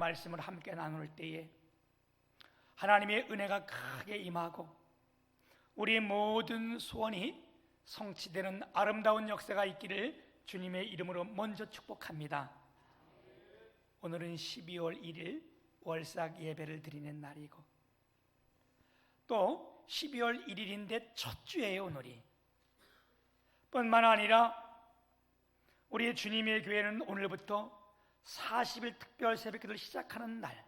말씀을 함께 나눌 때에 하나님의 은혜가 크게 임하고 우리의 모든 소원이 성취되는 아름다운 역사가 있기를 주님의 이름으로 먼저 축복합니다. 오늘은 12월 1일 월삭 예배를 드리는 날이고 또 12월 1일인데 첫 주예요. 오늘이 뿐만 아니라 우리 주님의 교회는 오늘부터 40일 특별 새벽기도를 시작하는 날,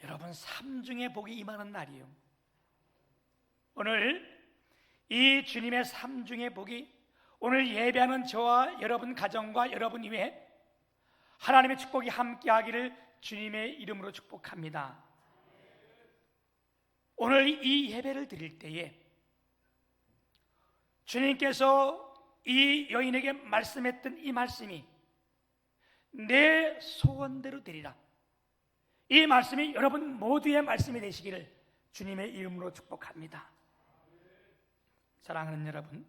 여러분 삼중의 복이 임하는 날이에요. 오늘 이 주님의 삼중의 복이 오늘 예배하는 저와 여러분 가정과 여러분 위에 하나님의 축복이 함께하기를 주님의 이름으로 축복합니다. 오늘 이 예배를 드릴 때에 주님께서 이 여인에게 말씀했던 이 말씀이 내 소원대로 되리라, 이 말씀이 여러분 모두의 말씀이 되시기를 주님의 이름으로 축복합니다. 사랑하는 여러분,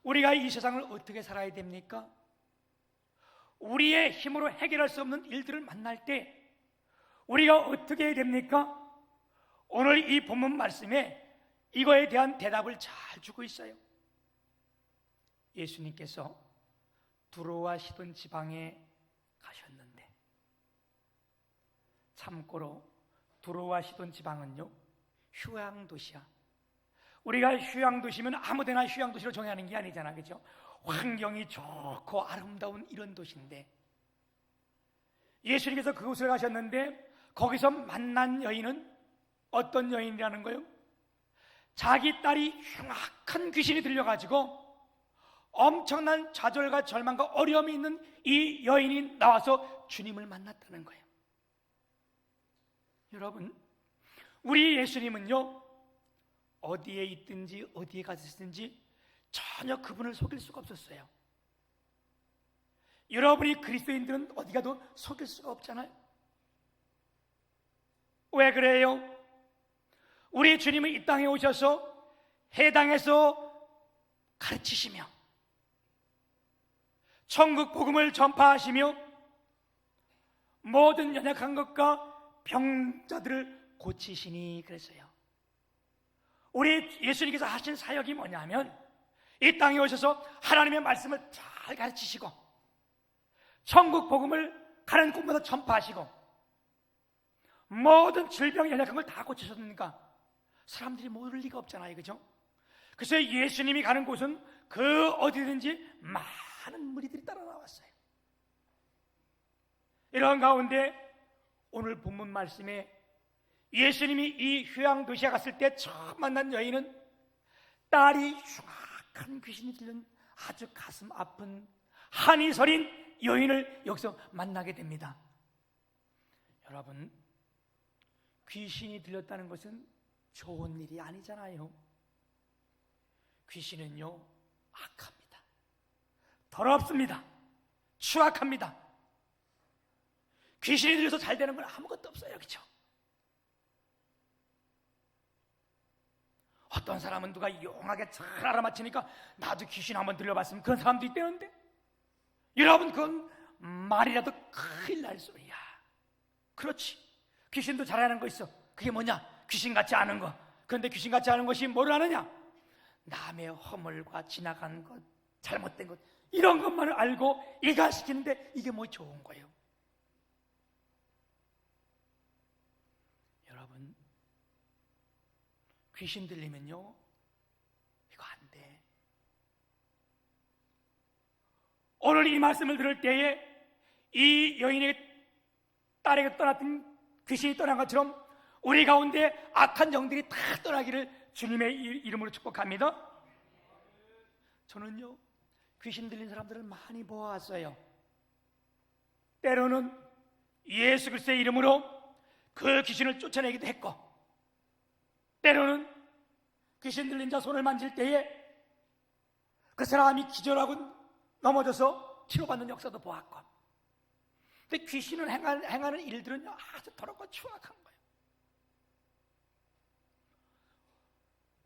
우리가 이 세상을 어떻게 살아야 됩니까? 우리의 힘으로 해결할 수 없는 일들을 만날 때 우리가 어떻게 해야 됩니까? 오늘 이 본문 말씀에 이거에 대한 대답을 잘 주고 있어요. 예수님께서 두로와 시돈 지방에 가셨는데, 참고로 두로와 시돈 지방은요 휴양도시야. 우리가 휴양도시면 아무데나 휴양도시로 정의하는 게 아니잖아, 그죠? 환경이 좋고 아름다운 이런 도시인데 예수님께서 그곳을 가셨는데 거기서 만난 여인은 어떤 여인이라는 거예요? 자기 딸이 흉악한 귀신이 들려가지고 엄청난 좌절과 절망과 어려움이 있는 이 여인이 나와서 주님을 만났다는 거예요. 여러분, 우리 예수님은요 어디에 있든지 어디에 가셨든지 전혀 그분을 속일 수가 없었어요. 여러분이 그리스도인들은 어디 가도 속일 수가 없잖아요. 왜 그래요? 우리 주님은 이 땅에 오셔서 해당에서 가르치시며 천국 복음을 전파하시며 모든 연약한 것과 병자들을 고치시니 그랬어요. 우리 예수님께서 하신 사역이 뭐냐면 이 땅에 오셔서 하나님의 말씀을 잘 가르치시고 천국 복음을 가는 곳마다 전파하시고 모든 질병 연약한 걸 다 고치셨으니까 사람들이 모를 리가 없잖아요, 그죠? 그래서 예수님이 가는 곳은 그 어디든지 많은 무리들이 따라 나왔어요. 이런 가운데 오늘 본문 말씀에 예수님이 이 휴양도시에 갔을 때 처음 만난 여인은 딸이 흉악한 귀신이 들린 아주 가슴 아픈 한이 서린 여인을 여기서 만나게 됩니다. 여러분, 귀신이 들렸다는 것은 좋은 일이 아니잖아요. 귀신은요 악합니다. 더럽습니다. 추악합니다. 귀신이 들려서 잘 되는 건 아무것도 없어요, 그렇죠? 어떤 사람은 누가 용하게 잘 알아맞히니까 나도 귀신 한번 들려봤으면 그런 사람도 있다는데, 여러분 그건 말이라도 큰일 날 소리야. 그렇지, 귀신도 잘하는 거 있어. 그게 뭐냐? 귀신같지 않은 거. 그런데 귀신같지 않은 것이 뭘 아느냐? 남의 허물과 지나간 것, 잘못된 것, 이런 것만을 알고 일가시키는데 이게 뭐 좋은 거예요? 여러분, 귀신 들리면요 이거 안 돼. 오늘 이 말씀을 들을 때에 이 여인의 딸에게 떠났던 귀신이 떠난 것처럼 우리 가운데 악한 영들이 다 떠나기를 주님의 이름으로 축복합니다. 저는요 귀신 들린 사람들을 많이 보아왔어요. 때로는 예수 그리스도의 이름으로 그 귀신을 쫓아내기도 했고, 때로는 귀신 들린 자 손을 만질 때에 그 사람이 기절하고 넘어져서 치료받는 역사도 보았고, 근데 귀신을 행하는 일들은요 아주 더럽고 추악한 거예요.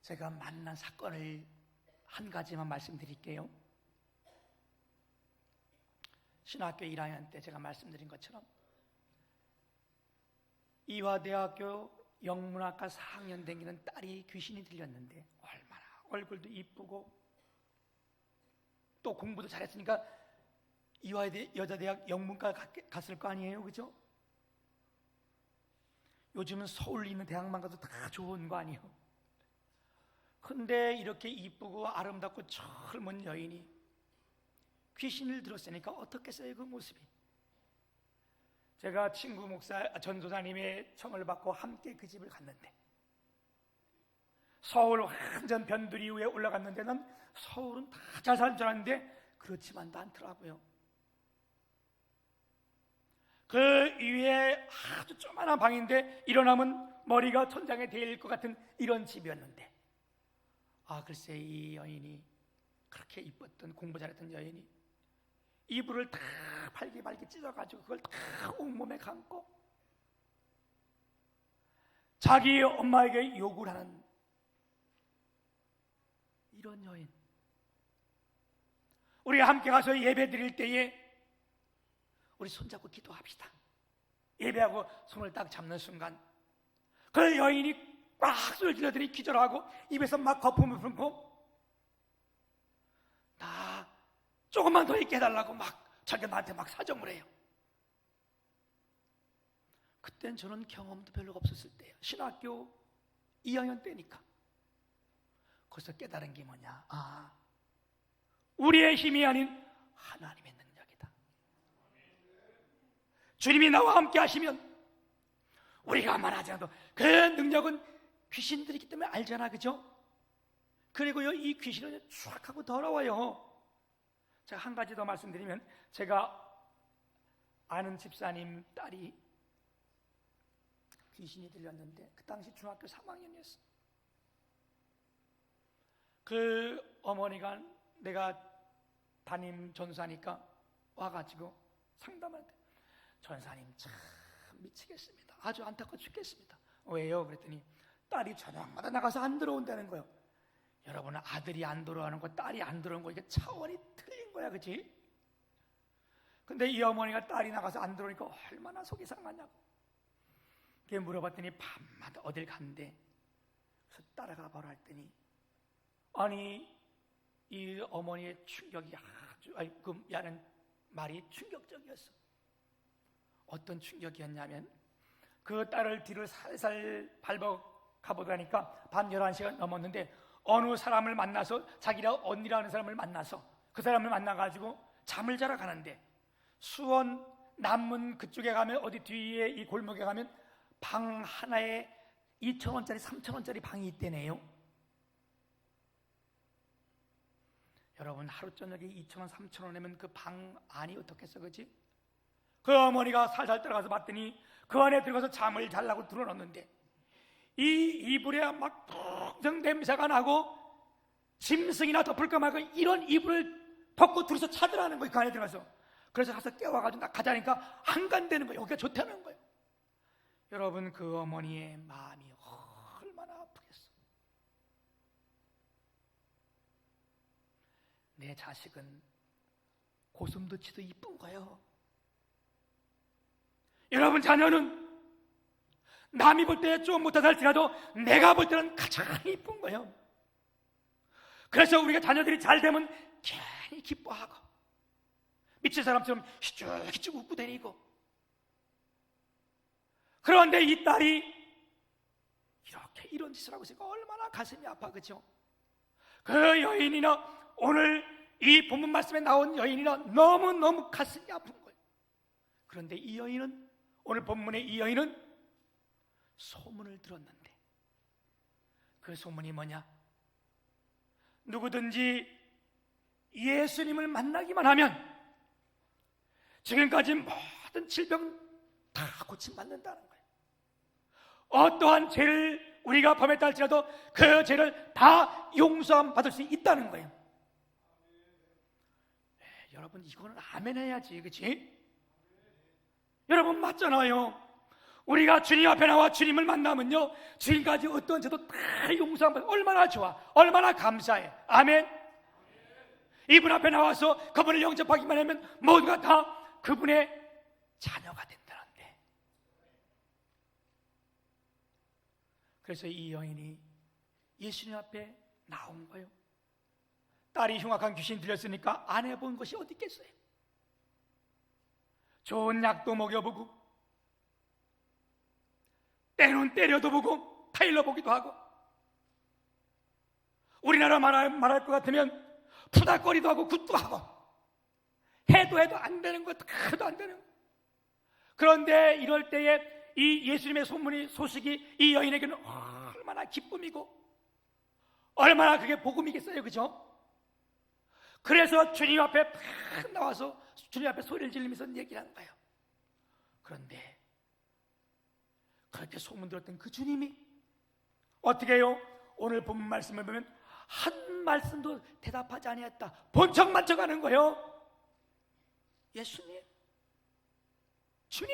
제가 만난 사건을 한 가지만 말씀드릴게요. 신학교 1학년 때 제가 말씀드린 것처럼 이화대학교 영문학과 4학년 다니는 딸이 귀신이 들렸는데 얼마나 얼굴도 이쁘고 또 공부도 잘했으니까 이화대 여자대학 영문과 갔을 거 아니에요, 그죠? 요즘은 서울에 있는 대학만 가도 다 좋은 거 아니에요? 근데 이렇게 이쁘고 아름답고 젊은 여인이 귀신을 들었으니까 어떻겠어요, 그 모습이? 제가 친구 목사 전도사님의 청을 받고 함께 그 집을 갔는데 서울 완전 변두리 위에 올라갔는데 난 서울은 다 잘 사는 줄 알았는데 그렇지만도 않더라고요. 그 위에 아주 조그만한 방인데 일어나면 머리가 천장에 대일 것 같은 이런 집이었는데 글쎄 이 여인이 그렇게 이뻤던 공부 잘했던 여인이 이불을 다 발기발기 찢어가지고 그걸 다 온몸에 감고 자기 엄마에게 욕을 하는 이런 여인. 우리가 함께 가서 예배 드릴 때에 우리 손잡고 기도합시다. 예배하고 손을 딱 잡는 순간 그 여인이 막 소리를 질러더니 기절하고 입에서 막 거품을 품고 나 조금만 더 있게 해달라고 막 자기가 나한테 막 사정을 해요. 그땐 저는 경험도 별로 없었을 때예요. 신학교 2학년 때니까. 거기서 깨달은 게 뭐냐? 우리의 힘이 아닌 하나님의 능력이다. 주님이 나와 함께 하시면 우리가 말하지 않아도 그 능력은 귀신들이기 때문에 알잖아, 그죠? 그리고요, 이 귀신은 추악하고 더러워요. 제가 한 가지 더 말씀드리면, 제가 아는 집사님 딸이 귀신이 들렸는데 그 당시 중학교 3학년이었어요. 그 어머니가 내가 담임 전사니까 와가지고 상담한테 전사님 참 미치겠습니다. 아주 안타까워 죽겠습니다. 왜요? 그랬더니 딸이 저녁마다 나가서 안 들어온다는 거예요. 여러분, 아들이 안 들어오는 거, 딸이 안 들어오는 거, 이게 차원이 틀린 거야, 그치? 근데 이 어머니가 딸이 나가서 안 들어오니까 얼마나 속이 상하냐고. 그게 물어봤더니 밤마다 어딜 간대. 그래서 따라가 보라 했더니 아니 이 어머니의 충격이 그 야는 말이 충격적이었어. 어떤 충격이었냐면 그 딸을 뒤를 살살 밟아 가보다니까 밤 11시가 넘었는데 어느 사람을 만나서 자기랑 언니라는 사람을 만나서 그 사람을 만나가지고 잠을 자러 가는데 수원 남문 그쪽에 가면 어디 뒤에 이 골목에 가면 방 하나에 2,000원짜리 3,000원짜리 방이 있대네요. 여러분, 하루 저녁에 2,000원 3,000원 내면 그 방 안이 어떻겠어, 그치? 그 어머니가 살살 들어가서 봤더니 그 안에 들어가서 잠을 자려고 들어놓는데 이 이불에 막 푹정 냄새가 나고 짐승이나 덮을까 말까 이런 이불을 덮고 둘이서 차더라는 거예요. 그 안에 들어가서. 그래서 가서 깨워가지고 나 가자니까 안 간다는 거예요. 여기가 좋다는 거예요. 여러분, 그 어머니의 마음이 얼마나 아프겠어. 내 자식은 고슴도치도 이쁜 거예요. 여러분, 자녀는 남이 볼 때 좀 못하다 할지라도 내가 볼 때는 가장 이쁜 거예요. 그래서 우리가 자녀들이 잘 되면 괜히 기뻐하고 미친 사람처럼 희죽희죽 웃고 다니고. 그런데 이 딸이 이렇게 이런 짓을 하고 있으니까 얼마나 가슴이 아파, 그죠? 그 여인이나 오늘 이 본문 말씀에 나온 여인이나 너무너무 가슴이 아픈 거예요. 그런데 이 여인은, 오늘 본문의 이 여인은 소문을 들었는데 그 소문이 뭐냐? 누구든지 예수님을 만나기만 하면 지금까지 모든 질병 다 고침받는다는 거예요. 어떠한 죄를 우리가 범했다 할지라도 그 죄를 다 용서함 받을 수 있다는 거예요. 여러분, 이거는 아멘 해야지, 그치? 여러분, 맞잖아요. 우리가 주님 앞에 나와 주님을 만나면요, 지금까지 어떤 죄도 다 용서함 받아. 얼마나 좋아, 얼마나 감사해. 아멘. 이분 앞에 나와서 그분을 영접하기만 하면 모두가 다 그분의 자녀가 된다는데. 그래서 이 여인이 예수님 앞에 나온 거예요. 딸이 흉악한 귀신 들렸으니까 안 해본 것이 어디 있겠어요. 좋은 약도 먹여보고 때론 때려도 보고 타일러 보기도 하고, 우리나라 말할 것 같으면 푸닥거리도 하고 굿도 하고, 해도 안 되는 거, 다도 안 되는 거. 그런데 이럴 때에 이 예수님의 소식이 이 여인에게는 얼마나 기쁨이고 얼마나 그게 복음이겠어요, 그죠? 그래서 주님 앞에 탁 나와서 주님 앞에 소리를 지르면서 얘기를 한 거예요. 그런데 그렇게 소문 들었던 그 주님이 어떻게 해요? 오늘 본 말씀을 보면 한 말씀도 대답하지 아니했다. 본척 만척하는 거예요. 예수님, 주님,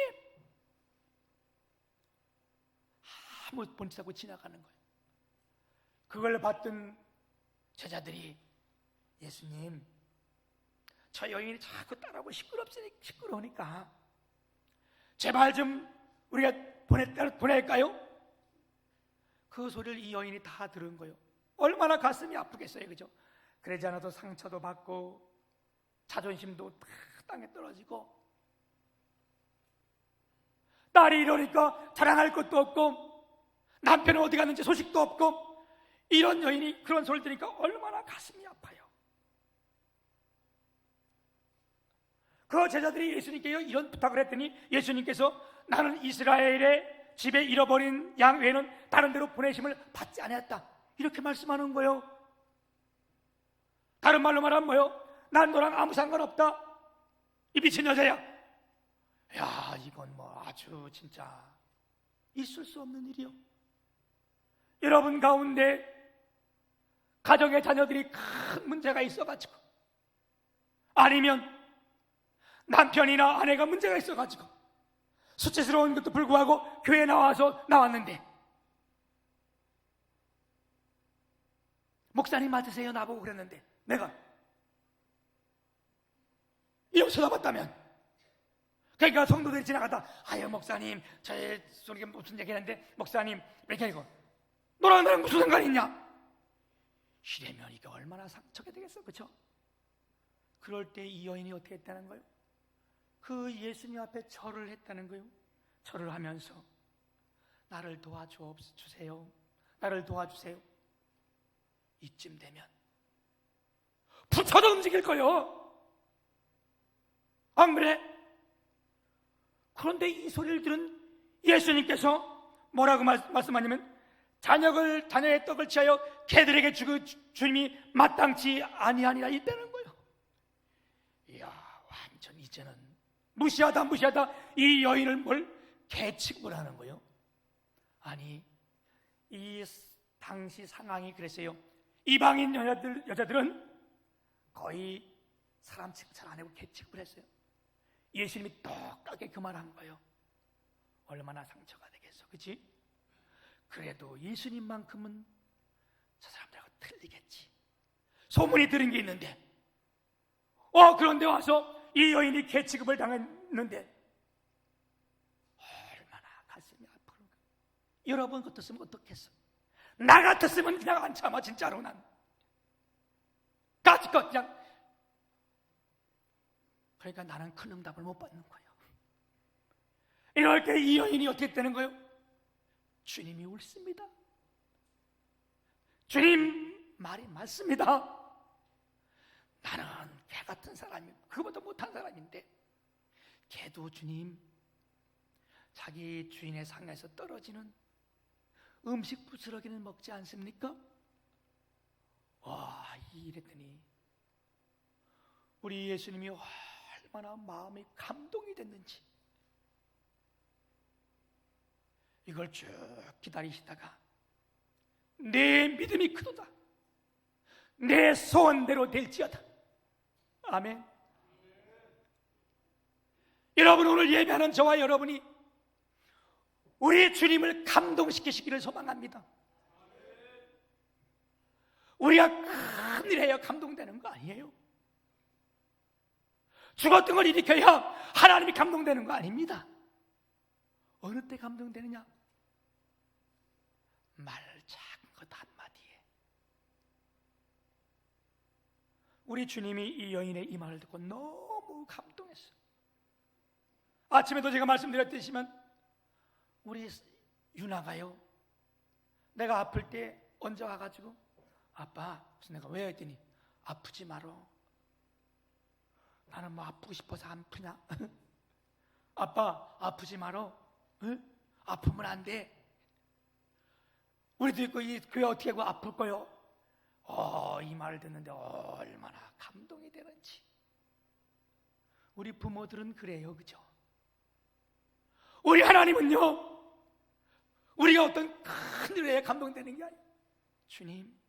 아무 본치하고 지나가는 거예요. 그걸 봤던 제자들이, 예수님, 저 여인이 자꾸 따라오고 시끄러우니까 제발 좀 우리가 보낼까요? 그 소리를 이 여인이 다 들은 거예요. 얼마나 가슴이 아프겠어요, 그죠? 그러지 않아도 상처도 받고 자존심도 다 땅에 떨어지고, 딸이 이러니까 자랑할 것도 없고 남편은 어디 갔는지 소식도 없고, 이런 여인이 그런 소리를 들으니까 얼마나 가슴이 아파요. 그 제자들이 예수님께 이런 부탁을 했더니 예수님께서 나는 이스라엘의 집에 잃어버린 양 외에는 다른 데로 보내심을 받지 않았다, 이렇게 말씀하는 거예요. 다른 말로 말하면 뭐예요? 난 너랑 아무 상관없다, 이 미친 여자야. 야, 이건 뭐 아주 진짜 있을 수 없는 일이요. 여러분 가운데 가정의 자녀들이 큰 문제가 있어가지고, 아니면 남편이나 아내가 문제가 있어가지고 수치스러운 것도 불구하고 교회에 나왔는데, 목사님 맞으세요? 나보고 그랬는데 내가 이렇게 쳐다봤다면, 그러니까 성도들이 지나가다 아유 목사님 저의 소리가 무슨 얘기하는데 목사님 이렇게 하고, 너랑 나랑 무슨 상관이 있냐 이래면 이게 얼마나 상처가 되겠어, 그렇죠? 그럴 때 이 여인이 어떻게 했다는 거예요? 그 예수님 앞에 절을 했다는 거예요. 절을 하면서 나를 도와주세요, 나를 도와주세요. 이쯤 되면 부처도 움직일 거예요, 안 그래? 그런데 이 소리를 들은 예수님께서 뭐라고 말씀하냐면, 자녀의 떡을 취하여 개들에게 주고 주님이 마땅치 아니하니라 이때는 거예요. 이야, 완전 이제는 무시하다 이 여인을 뭘 개 취급을 하는 거예요. 아니, 이 당시 상황이 그랬어요. 이방인 여자들은 거의 사람 취급 잘 안 하고 개 취급을 했어요. 예수님이 똑같게 그 말 한 거예요. 얼마나 상처가 되겠어, 그치? 그래도 예수님만큼은 저 사람들하고 틀리겠지. 소문이 들은 게 있는데, 그런데 와서 이 여인이 개 취급을 당했는데 얼마나 가슴이 아픈가. 여러분 같았으면 어떻겠어? 나 같았으면 그냥 안 참아, 진짜로. 난 까짓것 그냥. 그러니까 나는 큰 응답을 못 받는 거예요. 이럴 때 이 여인이 어떻게 되는 거예요? 주님이 옳습니다. 주님 말이 맞습니다. 나는 개 같은 사람이, 그보다 못한 사람인데, 개도 주님 자기 주인의 상에서 떨어지는 음식 부스러기는 먹지 않습니까? 와, 이랬더니 우리 예수님이 얼마나 마음이 감동이 됐는지, 이걸 쭉 기다리시다가 내 믿음이 크도다, 내 소원대로 될지어다. 아멘. 여러분, 오늘 예배하는 저와 여러분이 우리 주님을 감동시키시기를 소망합니다. 우리가 큰일 해야 감동되는 거 아니에요. 죽었던 걸 일으켜야 하나님이 감동되는 거 아닙니다. 어느 때 감동되느냐? 말 작은 것 한마디에. 우리 주님이 이 여인의 이 말을 듣고 너무 감동했어요. 아침에도 제가 말씀드렸듯이만 우리 유나가요, 내가 아플 때 언제 와가지고 아빠, 그래서 내가 왜 했더니 아프지 말어. 나는 뭐 아프고 싶어서 안 아프냐? 아빠 아프지 말어. 응? 아프면 안 돼. 우리도 있고 이 교회 어떻게 하고 아플 거요? 이 말을 듣는데 얼마나 감동이 되는지. 우리 부모들은 그래요, 그죠? 우리 하나님은요, 우리가 어떤 큰 일에 감동되는 게 아니에요. 주님,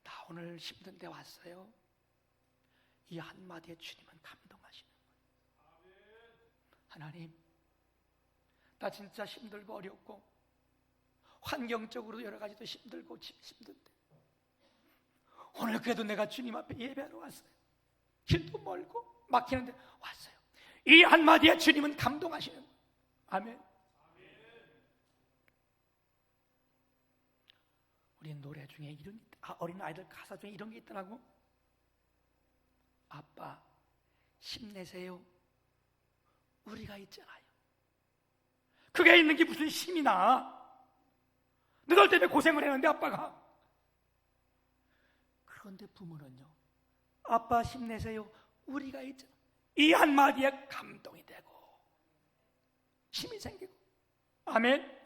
나 오늘 힘든데 왔어요. 이 한마디에 주님은 감동하시는 거예요. 하나님, 나 진짜 힘들고 어렵고 환경적으로 여러 가지도 힘들고 힘든데 오늘 그래도 내가 주님 앞에 예배하러 왔어요. 길도 멀고 막히는데 왔어요. 이 한마디에 주님은 감동하시는 거예요. 아멘. 우리 노래 중에 이런, 어린 아이들 가사 중에 이런 게 있더라고. 아빠 힘내세요. 우리가 있잖아요. 그게 있는 게 무슨 힘이 나? 너들 때문에 고생을 했는데 아빠가. 그런데 부모는요, 아빠 힘내세요. 우리가 있잖아. 이 한마디에 감동이 되고 힘이 생기고. 아멘.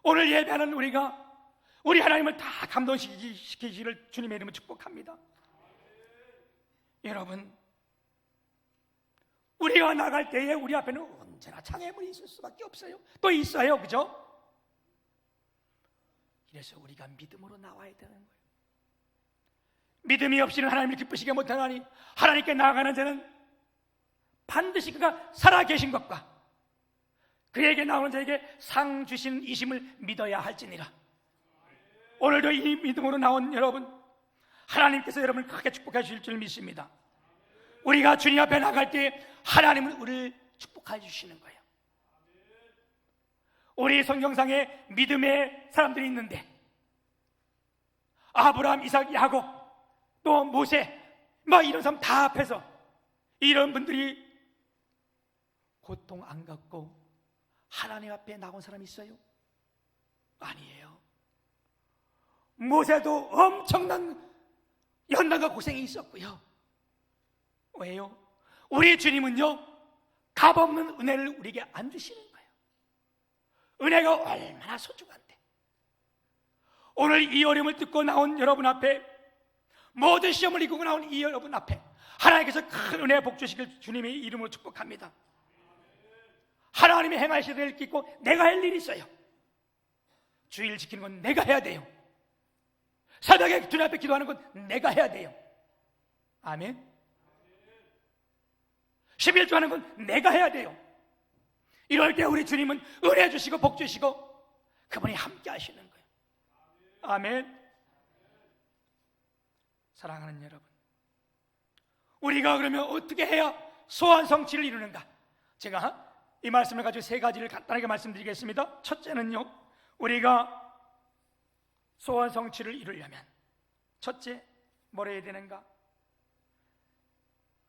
오늘 예배하는 우리가 우리 하나님을 다 감동시키기를 주님의 이름으로 축복합니다. 여러분, 우리가 나갈 때에 우리 앞에는 언제나 장애물이 있을 수밖에 없어요. 또 있어요, 그죠? 그래서 우리가 믿음으로 나와야 되는 거예요. 믿음이 없이는 하나님을 기쁘시게 못하나니 하나님께 나아가는 자는 반드시 그가 살아계신 것과 그에게 나오는 자에게 상 주신 이심을 믿어야 할지니라. 오늘도 이 믿음으로 나온 여러분, 하나님께서 여러분을 크게 축복해 주실 줄 믿습니다. 우리가 주님 앞에 나갈 때 하나님은 우리를 축복해 주시는 거예요. 우리 성경상에 믿음의 사람들이 있는데 아브라함, 이삭, 야곱, 또 모세, 이런 사람 다 앞에서 이런 분들이 고통 안 갖고 하나님 앞에 나온 사람이 있어요? 아니에요. 모세도 엄청난 연단과 고생이 있었고요. 왜요? 우리 주님은요, 값없는 은혜를 우리에게 안 주시는 거예요. 은혜가 얼마나 소중한데. 오늘 이 어려움을 듣고 나온 여러분 앞에, 모든 시험을 이기고 나온 이 여러분 앞에 하나님께서 큰 은혜 복 주시길 주님의 이름으로 축복합니다. 하나님이 행하실 일을 믿고 내가 할 일이 있어요. 주일 지키는 건 내가 해야 돼요. 새벽에 주님 앞에 기도하는 건 내가 해야 돼요. 아멘. 11조 하는 건 내가 해야 돼요. 이럴 때 우리 주님은 은혜 주시고 복 주시고 그분이 함께 하시는 거예요. 아멘. 사랑하는 여러분, 우리가 그러면 어떻게 해야 소원 성취를 이루는가? 제가 이 말씀을 가지고 세 가지를 간단하게 말씀드리겠습니다. 첫째는요, 우리가 소원 성취를 이루려면 첫째 뭘 해야 되는가?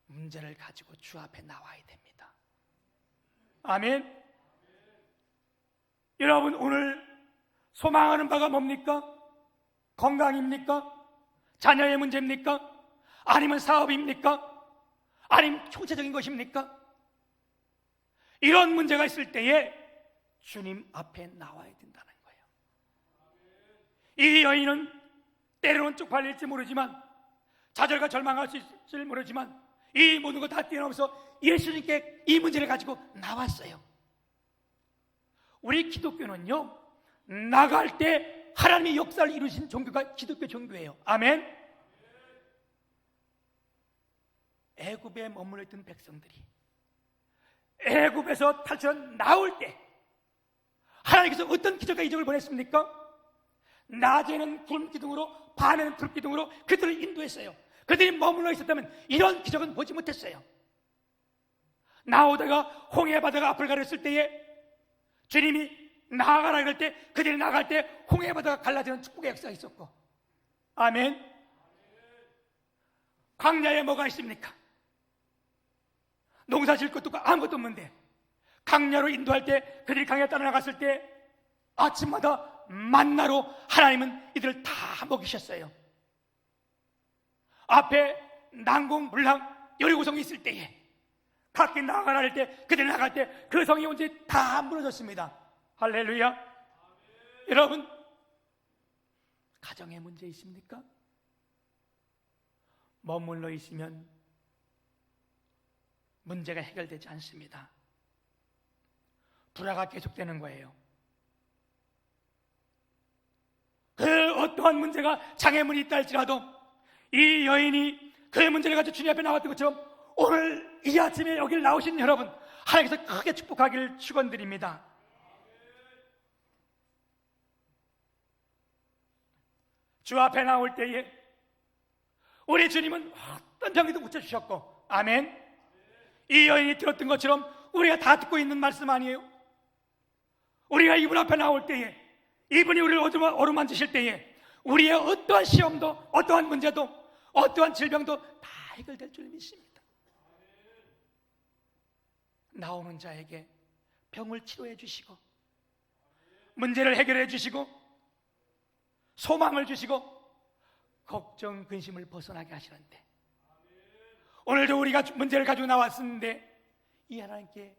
문제를 가지고 주 앞에 나와야 됩니다. 아멘. 여러분, 오늘 소망하는 바가 뭡니까? 건강입니까? 자녀의 문제입니까? 아니면 사업입니까? 아니면 총체적인 것입니까? 이런 문제가 있을 때에 주님 앞에 나와야 된다는 거예요. 이 여인은 때로는 쪽팔릴지 모르지만, 좌절과 절망할 수 있을지 모르지만, 이 모든 거 다 뛰어넘어서 예수님께 이 문제를 가지고 나왔어요. 우리 기독교는요, 나갈 때 하나님의 역사를 이루신 종교가 기독교 종교예요. 아멘. 애굽에 머물러 있던 백성들이 애굽에서 탈출해 나올 때 하나님께서 어떤 기적과 이적을 보냈습니까? 낮에는 구름 기둥으로, 밤에는 불 기둥으로 그들을 인도했어요. 그들이 머물러 있었다면 이런 기적은 보지 못했어요. 나오다가 홍해 바다가 앞을 가렸을 때에 주님이 나아가라 그럴 때 그들이 나갈 때 홍해 바다가 갈라지는 축복의 역사가 있었고, 아멘. 광야에 뭐가 있습니까? 농사 지을 것도 아무것도 없는데 광야로 인도할 때 그들이 광야에 따라 나갔을 때 아침마다 만나로 하나님은 이들을 다 먹이셨어요. 앞에 난공 불랑 여리고성이 있을 때에 각기 나가라 할 때 그들이 나갈 때 그 성이 온전히 다 무너졌습니다. 할렐루야. 여러분, 가정에 문제 있습니까? 머물러 있으면 문제가 해결되지 않습니다. 불화가 계속되는 거예요. 그 어떠한 문제가 장애물이 있다 할지라도 이 여인이 그 문제를 가지고 주님 앞에 나왔던 것처럼 오늘 이 아침에 여기를 나오신 여러분, 하나님께서 크게 축복하기를 축원드립니다. 주 앞에 나올 때에 우리 주님은 어떤 병에도 고쳐주셨고, 아멘. 이 여인이 들었던 것처럼 우리가 다 듣고 있는 말씀 아니에요? 우리가 이분 앞에 나올 때에, 이분이 우리를 어루만지실 때에 우리의 어떠한 시험도, 어떠한 문제도, 어떠한 질병도 다 해결될 줄 믿습니다. 나오는 자에게 병을 치료해 주시고 문제를 해결해 주시고 소망을 주시고 걱정, 근심을 벗어나게 하시는데, 오늘도 우리가 문제를 가지고 나왔었는데 이 하나님께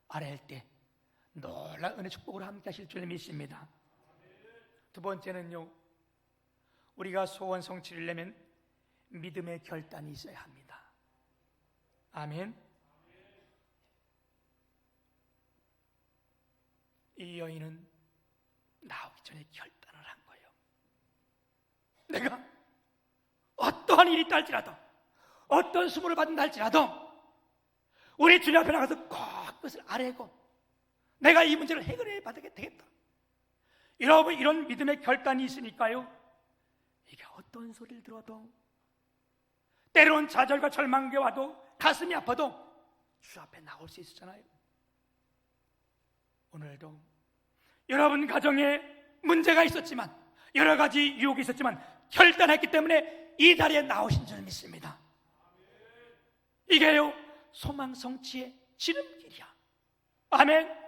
아뢰할 때 놀라운 은혜 축복으로 함께 하실 줄 믿습니다. 두 번째는요, 우리가 소원 성취를 내면 믿음의 결단이 있어야 합니다. 아멘. 이 여인은 나오기 전에 결단을 한 거예요. 내가 어떠한 일이 있다 할지라도, 어떤 수모를 받는다 할지라도 우리 주님 앞에 나가서 꼭 그것을 아뢰고 내가 이 문제를 해결해 받게 되겠다. 여러분, 이런 믿음의 결단이 있으니까요, 이게 어떤 소리를 들어도, 때론 좌절과 절망이 와도, 가슴이 아파도 주 앞에 나올 수 있었잖아요. 오늘도 여러분 가정에 문제가 있었지만, 여러 가지 유혹이 있었지만 결단했기 때문에 이 자리에 나오신 줄 믿습니다. 이게요, 소망 성취의 지름길이야. 아멘.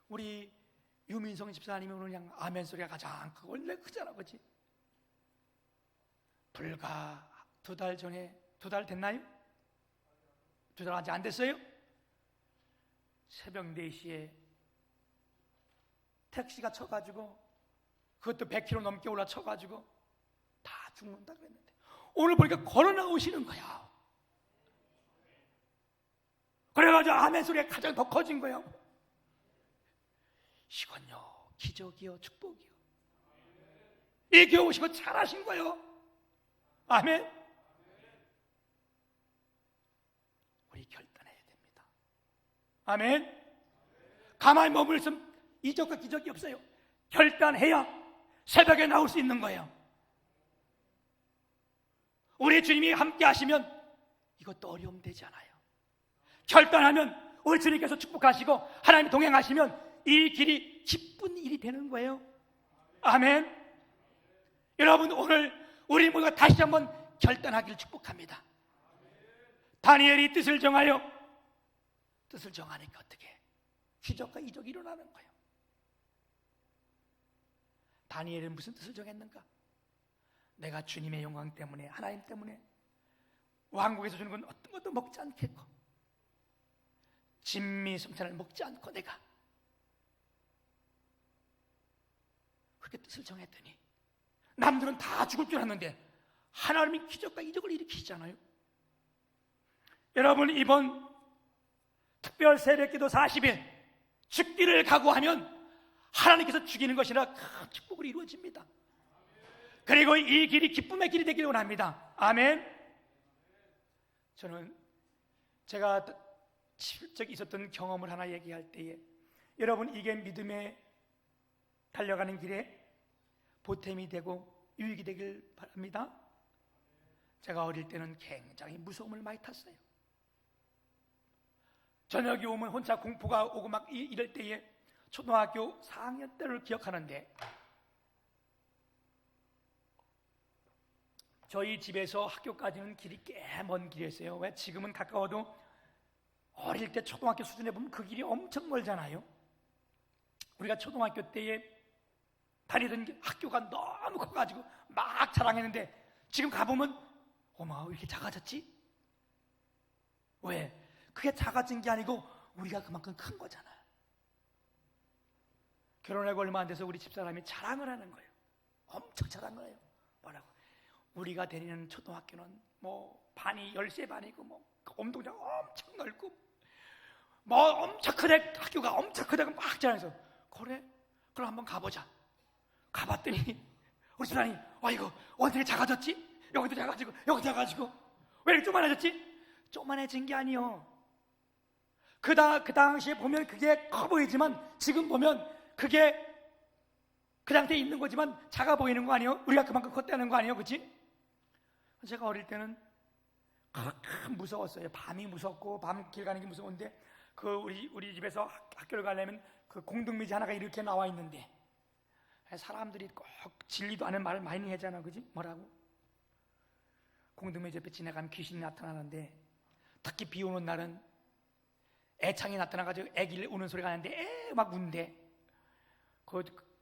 우리 유민성 집사님이 오늘 그냥 아멘 소리가 가장 크고 원래 크잖아, 그렇지? 불과 2달 전에, 2달 됐나요? 2달 아직 안 됐어요? 새벽 4시에 택시가 쳐가지고, 그것도 100km 넘게 올라쳐가지고 다 죽는다 그랬는데 오늘 보니까 걸어 나오시는 거야. 그래가지고 아멘 소리가 가장 더 커진 거예요. 이건요, 기적이요, 축복이요. 이 교회 오시고 잘하신 거예요. 아멘. 우리 결단해야 됩니다. 아멘. 가만히 머물 있으면 이적과 기적이 없어요. 결단해야 새벽에 나올 수 있는 거예요. 우리 주님이 함께 하시면 이것도 어려움 되지 않아요. 결단하면 우리 주님께서 축복하시고 하나님이 동행하시면 이 길이 기쁜 일이 되는 거예요. 아멘. 여러분, 오늘 우리 모두가 다시 한번 결단하기를 축복합니다. 다니엘이 뜻을 정하여, 뜻을 정하니까 어떻게 기적과 이적이 일어나는 거예요. 다니엘은 무슨 뜻을 정했는가? 내가 주님의 영광 때문에, 하나님 때문에 왕국에서 주는 건 어떤 것도 먹지 않겠고 진미 성찬을 먹지 않고 내가 그렇게 뜻을 정했더니 남들은 다 죽을 줄 알았는데 하나님이 기적과 이적을 일으키시잖아요. 여러분, 이번 특별 새벽기도 40일 죽기를 각오하면 하나님께서 죽이는 것이라 큰 축복으로 이루어집니다. 그리고 이 길이 기쁨의 길이 되기를 원합니다. 아멘. 저는 제가 실적 있었던 경험을 하나 얘기할 때에, 여러분, 이게 믿음에 달려가는 길에 보탬이 되고 유익이 되길 바랍니다. 제가 어릴 때는 굉장히 무서움을 많이 탔어요. 저녁이 오면 혼자 공포가 오고 막 이럴 때에 초등학교 4학년 때를 기억하는데, 저희 집에서 학교까지는 길이 꽤 먼 길이었어요. 왜? 지금은 가까워도 어릴 때 초등학교 수준에 보면 그 길이 엄청 멀잖아요. 우리가 초등학교 때에 다니던 학교가 너무 커가지고 막 자랑했는데, 지금 가보면 어머, 왜 이렇게 작아졌지? 왜? 그게 작아진 게 아니고 우리가 그만큼 큰 거잖아. 결혼하고 얼마 안 돼서 우리 집사람이 자랑을 하는 거예요. 엄청 자랑을 해요. 뭐라고? 우리가 다니는 초등학교는 뭐 반이 13반이고 뭐 운동장 엄청 넓고 뭐 엄청 크대, 학교가 엄청 크다고 막 자랑해서, 그래? 그럼 한번 가보자. 가봤더니 우리 집사람이, 이거 어떻게 작아졌지? 여기도 작아지고 여기도 작아지고. 왜 이렇게 쪼만해졌지? 쪼만해진 게 아니요. 그 당시에 보면 그게 커 보이지만, 지금 보면 그게 그 상태에 있는 거지만 작아 보이는 거 아니에요? 우리가 그만큼 컸다는 거 아니에요? 그치? 제가 어릴 때는 무서웠어요. 밤이 무섭고 밤길 가는 게 무서운데, 우리 집에서 학교를 가려면 그 공동묘지 하나가 이렇게 나와 있는데, 사람들이 꼭 진리도 않은 말을 많이 하잖아. 그지? 뭐라고? 공동묘지 옆에 지나가면 귀신이 나타나는데, 특히 비 오는 날은 애창이 나타나가지고 애기를 우는 소리가 나는데 막 운대.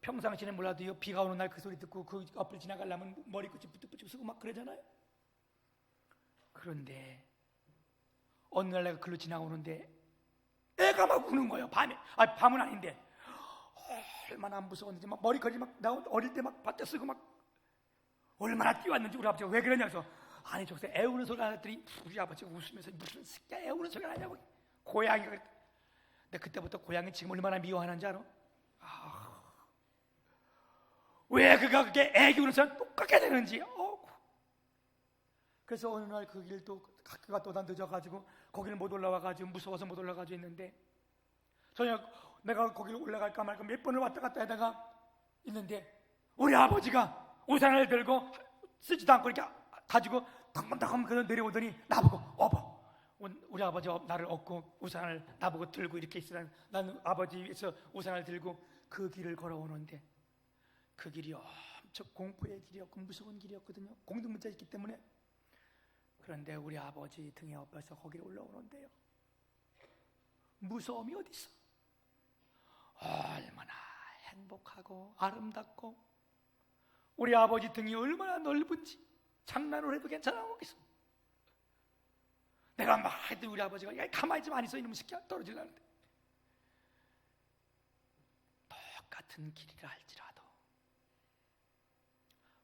평상시에는 몰라도 비가 오는 날 그 소리 듣고 그 앞을 지나가려면 머리끝이 부득부득 쓰고 막 그러잖아요. 그런데 어느 날 내가 글로 지나오는데 애가 막 우는 거예요. 밤은 아닌데. 얼마나 무서웠는지, 막 머리카락이 막, 나 어릴 때 막 밭에 쓰고 막 얼마나 뛰어왔는지. 우리 아버지가 왜 그러냐 해서, 아니 저기서 애 우는 소리가 나더니 우리 아버지가 웃으면서, 무슨 새끼야 애 우는 소리가 나냐고. 고양이가. 근데 그때부터 고양이 지금 얼마나 미워하는지 알아? 왜 그게 애기 우는 소리랑 똑같게 되는지. 그래서 어느 날 그 길도 학교가 또 다 늦어가지고 거기를 못 올라와가지고 무서워서 못 올라가지고 있는데, 저녁 내가 거기를 올라갈까 말까 몇 번을 왔다 갔다 하다가 있는데, 우리 아버지가 우산을 들고 쓰지도 않고 이렇게 가지고 덩금덩금 그냥 내려오더니 나보고 업어. 우리 아버지가 나를 업고 우산을 나보고 들고 이렇게 있으라는, 나는 아버지 위에서 우산을 들고 그 길을 걸어오는데, 그 길이 엄청 공포의 길이었고 무서운 길이었거든요. 공동문자였기 때문에. 그런데 우리 아버지 등에 업혀서 거기를 올라오는데요, 무서움이 어디 있어? 얼마나 행복하고 아름답고, 우리 아버지 등이 얼마나 넓은지 장난을 해도 괜찮아 보겠어. 내가 막 해도 우리 아버지가, 야 가만히 좀 안 있어 이놈의 새끼야, 떨어지려는데. 똑같은 길이라 할지라도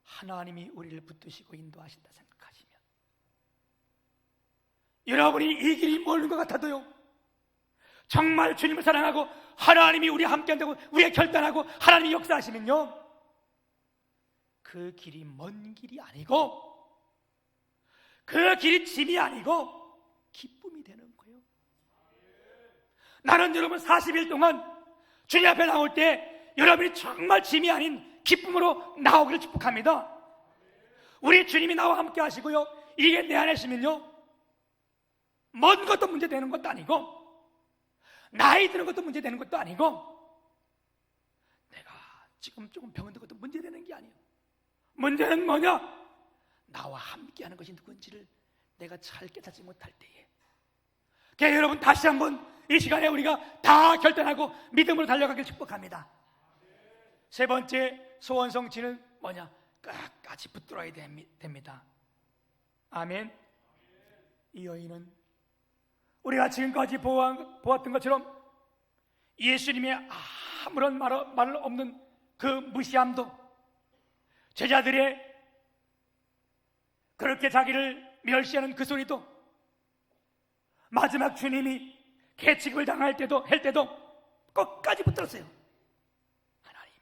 하나님이 우리를 붙드시고 인도하신다 생각하시면, 여러분이 이 길이 멀는 것 같아도요, 정말 주님을 사랑하고 하나님이 우리 함께 한다고 우리가 결단하고 하나님이 역사하시면요, 그 길이 먼 길이 아니고 그 길이 짐이 아니고 기쁨이 되는 거예요. 나는 여러분 40일 동안 주님 앞에 나올 때 여러분이 정말 짐이 아닌 기쁨으로 나오기를 축복합니다. 우리 주님이 나와 함께 하시고요, 이게 내 안에 있으면요, 먼 것도 문제 되는 것도 아니고 나이 드는 것도 문제 되는 것도 아니고 내가 지금 조금 병든 것도 문제 되는 게 아니에요. 문제는 뭐냐? 나와 함께 하는 것이 누군지를 내가 잘 깨닫지 못할 때에. 그러니까 여러분, 다시 한번 이 시간에 우리가 다 결단하고 믿음으로 달려가길 축복합니다. 세 번째 소원 성취는 뭐냐? 끝까지 붙들어야 됩니다. 아멘. 이 여인은 우리가 지금까지 보았던 것처럼 예수님의 아무런 말 없는 그 무시함도, 제자들의 그렇게 자기를 멸시하는 그 소리도, 마지막 주님이 개취급을 당할 때도 끝까지 붙들었어요. 하나님,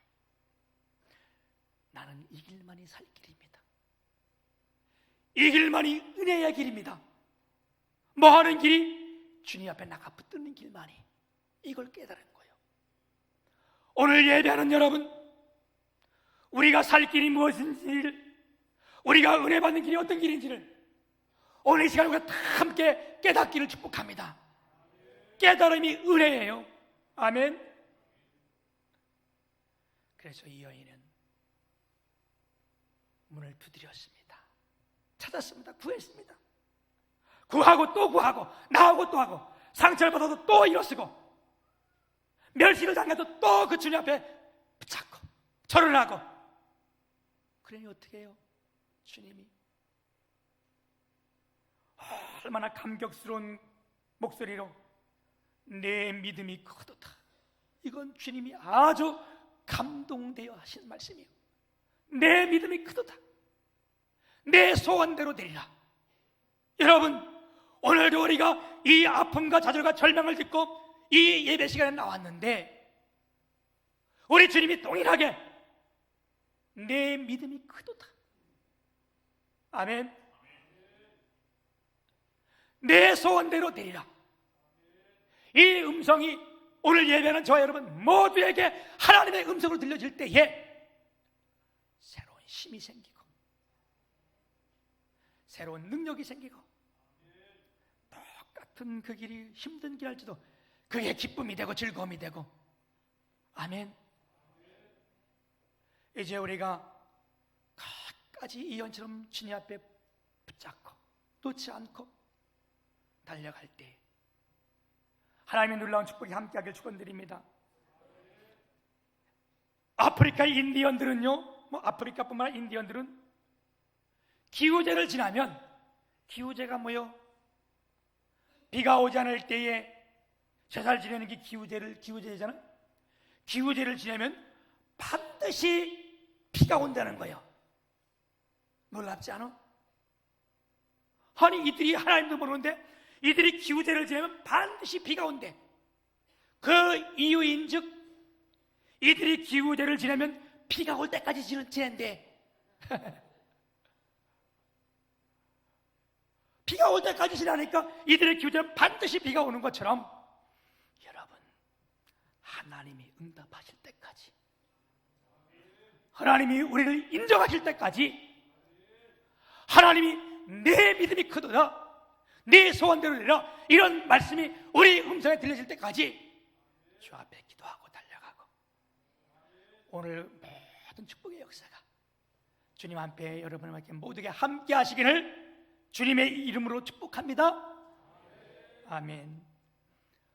나는 이 길만이 살 길입니다. 이 길만이 은혜의 길입니다. 뭐 하는 길이? 주님 앞에 나가 붙드는 길만이, 이걸 깨달은 거예요. 오늘 예배하는 여러분, 우리가 살 길이 무엇인지를, 우리가 은혜 받는 길이 어떤 길인지를 오늘 이 시간 우리가 다 함께 깨닫기를 축복합니다. 깨달음이 은혜예요. 아멘. 그래서 이 여인은 문을 두드렸습니다. 찾았습니다. 구했습니다. 구하고 또 구하고 나하고 또 하고 상처를 받아도 또 일어서고 멸시를 당해도 또 그 주님 앞에 붙잡고 절을 하고. 그러니 어떻게 해요? 주님이 얼마나 감격스러운 목소리로 내 믿음이 크도다. 이건 주님이 아주 감동되어 하신 말씀이에요. 내 믿음이 크도다. 내 소원대로 되리라. 여러분, 오늘도 우리가 이 아픔과 좌절과 절망을 듣고 이 예배 시간에 나왔는데 우리 주님이 동일하게 내 믿음이 크도다. 아멘. 내 소원대로 되리라. 이 음성이 오늘 예배하는 저와 여러분 모두에게 하나님의 음성으로 들려질 때에 새로운 힘이 생기고 새로운 능력이 생기고 똑같은 그 길이 힘든 길 할지도 그게 기쁨이 되고 즐거움이 되고. 아멘. 이제 우리가 끝까지 이 연처럼 주님 앞에 붙잡고 놓지 않고 달려갈 때 하나님의 놀라운 축복이 함께하길 축원드립니다. 아프리카 인디언들은요, 아프리카뿐만 아니라 인디언들은 기후제를 지나면, 기후제가 뭐요? 비가 오지 않을 때에 제사를 지내는 게 기후제잖아요. 기후제를 지내면 반드시 비가 온다는 거예요. 놀랍지 않아? 아니, 이들이 하나님도 모르는데 이들이 기후제를 지내면 반드시 비가 온대. 그 이유인즉 이들이 기후제를 지내면 비가 올 때까지 지낸대. 비가 올 때까지 지나니까 이들의 기후제는 반드시 비가 오는 것처럼 여러분, 하나님이 응답하실 때까지, 하나님이 우리를 인정하실 때까지, 하나님이 내 믿음이 크도다, 내 소원대로 되라, 이런 말씀이 우리 음성에 들려질 때까지 주 앞에 기도하고 달려가고, 오늘 모든 축복의 역사가 주님 앞에 여러분에게 모두에게 함께 하시기를 주님의 이름으로 축복합니다. 아멘.